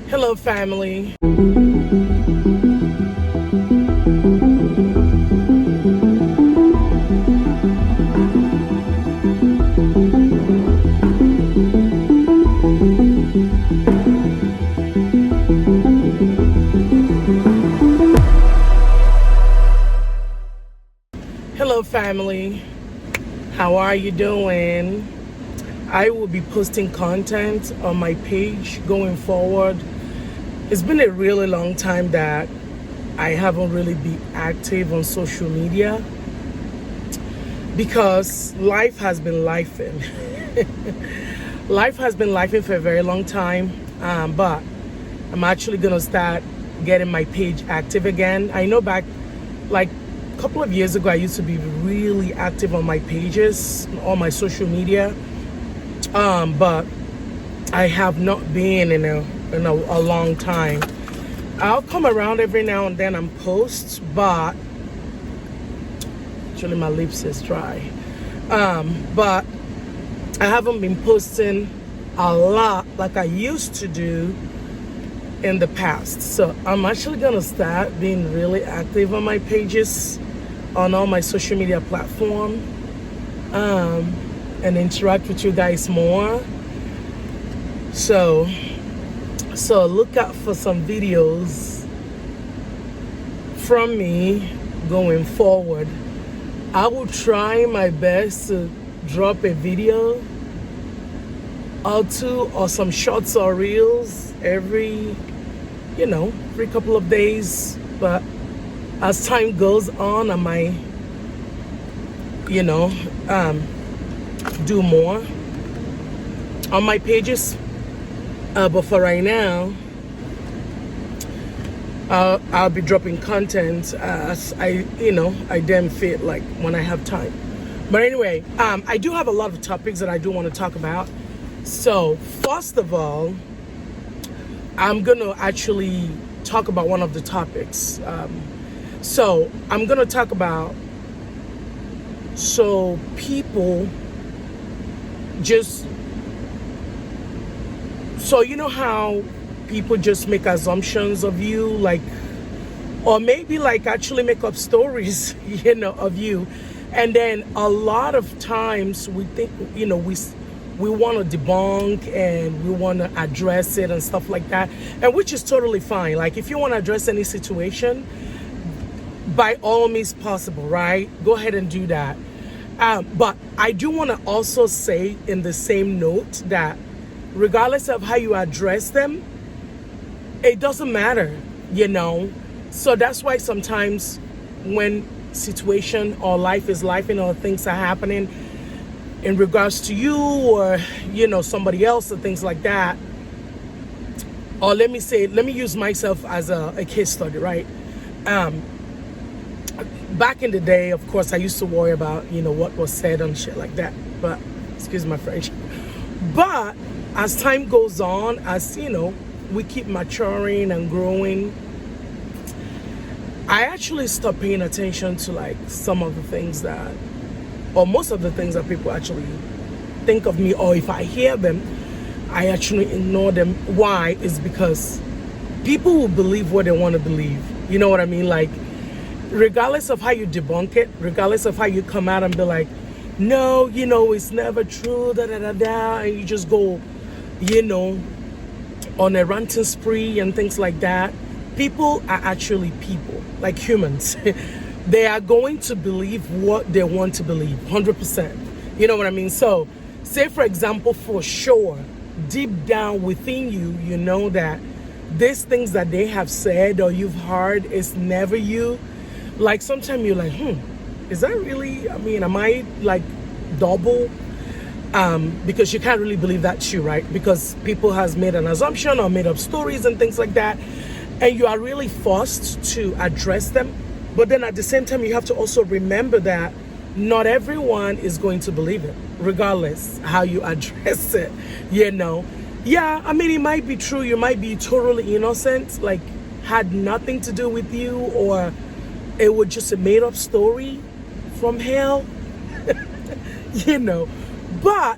Hello, family. Hello, family. How are you doing? I will be posting content on my page going forward. It's been a really long time that I haven't really been active on social media because life has been lifing. Life has been lifing for a very long time, but I'm actually gonna start getting my page active again. I know back like a couple of years ago I used to be really active on my pages, on my social media, but I have not been in a long time. I'll come around every now and then and post, but actually my lips is dry. But I haven't been posting a lot like I used to do in the past. So I'm actually gonna start being really active on my pages, on all my social media platform, and interact with you guys more. So look out for some videos from me going forward. I will try my best to drop a video or two or some shorts or reels every couple of days. But as time goes on, I might, do more on my pages. But for right now, I'll be dropping content as I damn fit, like when I have time. But anyway, I do have a lot of topics that I do want to talk about. So first of all, I'm gonna actually talk about one of the topics. So I'm gonna talk about people just. So you know how people just make assumptions of you, like, or maybe like actually make up stories, of you. And then a lot of times we think, we want to debunk and we want to address it and stuff like that. And which is totally fine. Like if you want to address any situation, by all means possible, right? Go ahead and do that. But I do want to also say in the same note that regardless of how you address them, it doesn't matter, So that's why sometimes when situation or life is life or things are happening in regards to you or, somebody else or things like that, or let me use myself as a case study, right? Back in the day, of course, I used to worry about, what was said and shit like that, but excuse my French. But as time goes on, as we keep maturing and growing, I actually stop paying attention to like some of the things that, or most of the things that people actually think of me, or if I hear them, I actually ignore them. Why? Is because people will believe what they want to believe. You know what I mean? Like, regardless of how you debunk it, regardless of how you come out and be like, no, it's never true, and you just go, on a ranting spree and things like that. People are actually people, like humans. They are going to believe what they want to believe, 100%. You know what I mean? So, say for example, for sure, deep down within you, you know that these things that they have said or you've heard is never you. Like sometimes you're like, is that really, am I like double? Because you can't really believe that's you, right? Because people has made an assumption or made up stories and things like that, and you are really forced to address them. But then at the same time, you have to also remember that not everyone is going to believe it, regardless how you address it, Yeah, it might be true. You might be totally innocent, like had nothing to do with you, or it was just a made up story from hell, But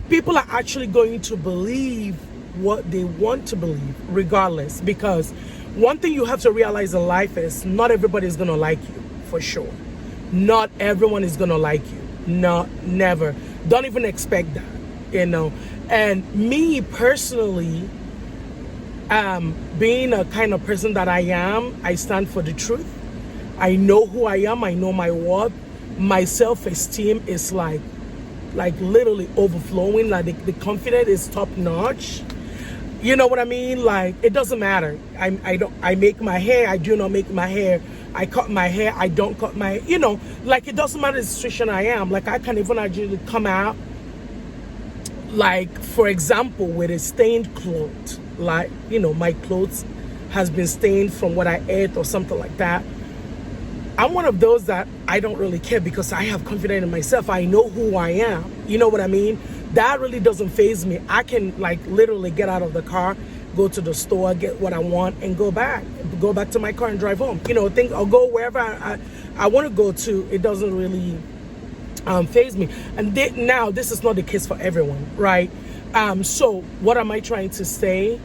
people are actually going to believe what they want to believe, regardless. Because one thing you have to realize in life is not everybody is going to like you, for sure. Not everyone is going to like you. No, never. Don't even expect that, you know. And me personally, being a kind of person that I am, I stand for the truth. I know who I am. I know my worth. My self-esteem is like literally overflowing. Like the confidence is top notch. You know what I mean? Like, it doesn't matter. I make my hair. I do not make my hair. I cut my hair. I don't cut my, you know, like, it doesn't matter the situation I am. Like, I can even actually come out, like, for example, with a stained cloth. Like, you know, my clothes has been stained from what I ate or something like that. I'm one of those that I don't really care because I have confidence in myself. I know who I am. You know what I mean? That really doesn't faze me. I can, like, literally get out of the car, go to the store, get what I want, and go back to my car and drive home. You know, I'll go wherever I want to go to. It doesn't really faze me. And now this is not the case for everyone, right? So what am I trying to say?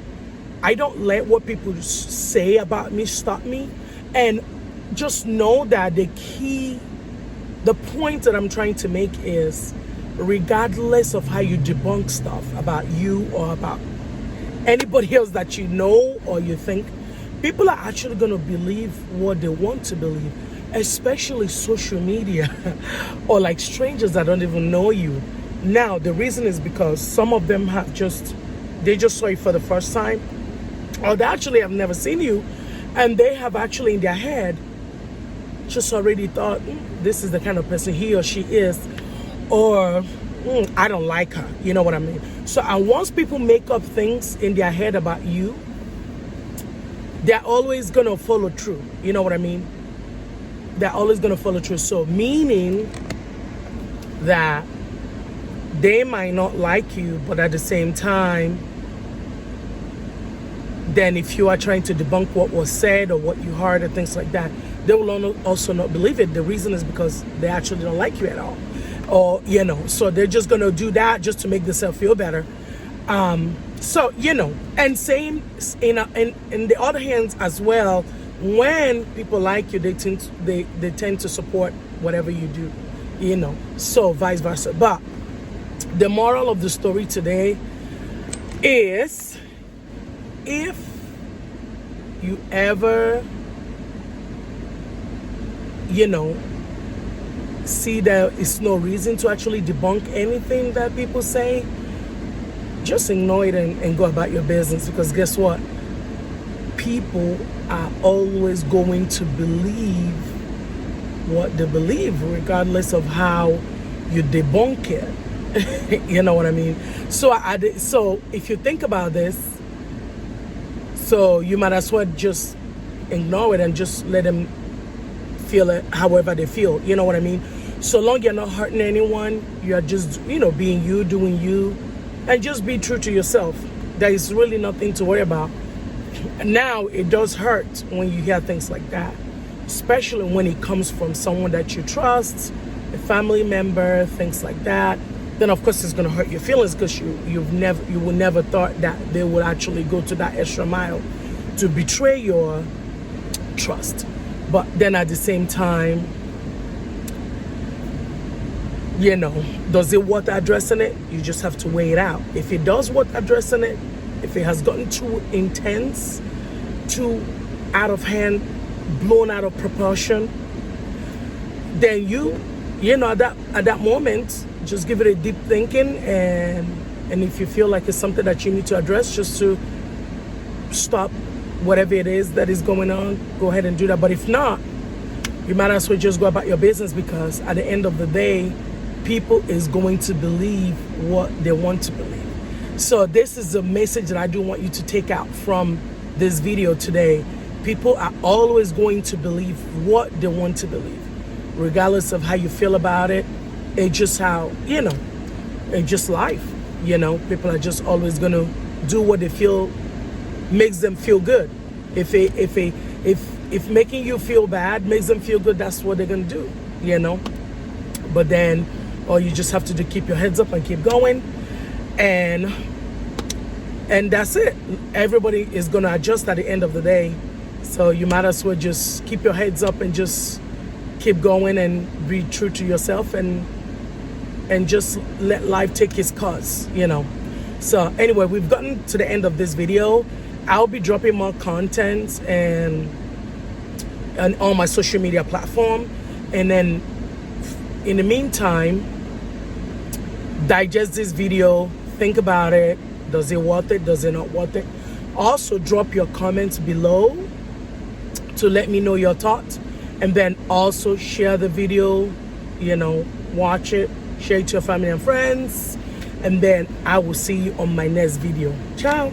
I don't let what people say about me stop me. And just know that the point that I'm trying to make is, regardless of how you debunk stuff about you or about anybody else that you know or you think, people are actually going to believe what they want to believe, especially social media or like strangers that don't even know you. Now, the reason is because some of them they just saw you for the first time, or they actually have never seen you, and they have actually in their head just already thought, this is the kind of person he or she is, or I don't like her. You know what I mean? So, and once people make up things in their head about you, they're always going to follow through. You know what I mean? They're always going to follow through. So, meaning that they might not like you, but at the same time, then if you are trying to debunk what was said or what you heard or things like that, they will also not believe it. The reason is because they actually don't like you at all. Or, you know, so they're just going to do that just to make themselves feel better. So, you know, and same in the other hands as well, when people like you, they tend to support whatever you do, you know, so vice versa. But the moral of the story today is, if you ever, you know, see that it's no reason to actually debunk anything that people say, just ignore it and go about your business. Because guess what? People are always going to believe what they believe, regardless of how you debunk it. You know what I mean? So so if you think about this, so you might as well just ignore it and just let them feel it however they feel. You know what I mean? So long you're not hurting anyone, you're just, you know, being you, doing you, and just be true to yourself. There is really nothing to worry about. Now, it does hurt when you hear things like that, especially when it comes from someone that you trust, a family member, things like that. Then of course it's going to hurt your feelings, because you would never thought that they would actually go to that extra mile to betray your trust. But then at the same time, you know, does it worth addressing it? You just have to weigh it out. If it does worth addressing it, if it has gotten too intense, too out of hand, blown out of proportion, then you know, at that moment, just give it a deep thinking, and if you feel like it's something that you need to address, just to stop whatever it is that is going on, go ahead and do that. But if not, you might as well just go about your business, because at the end of the day, people is going to believe what they want to believe. So this is a message that I do want you to take out from this video today. People are always going to believe what they want to believe, regardless of how you feel about it. It's just how, you know, it's just life. You know, people are just always going to do what they feel makes them feel good. If making you feel bad makes them feel good, that's what they're going to do, you know. But then all you just have to do, keep your heads up and keep going. And And that's it. Everybody is going to adjust at the end of the day. So you might as well just keep your heads up and just keep going and be true to yourself, and just let life take its course, you know. So anyway, we've gotten to the end of this video. I'll be dropping more content and on my social media platform. And then in the meantime, digest this video, think about it. Does it worth it? Does it not worth it? Also drop your comments below to let me know your thoughts. And then also share the video, you know, watch it, share it to your family and friends. And then I will see you on my next video. Ciao.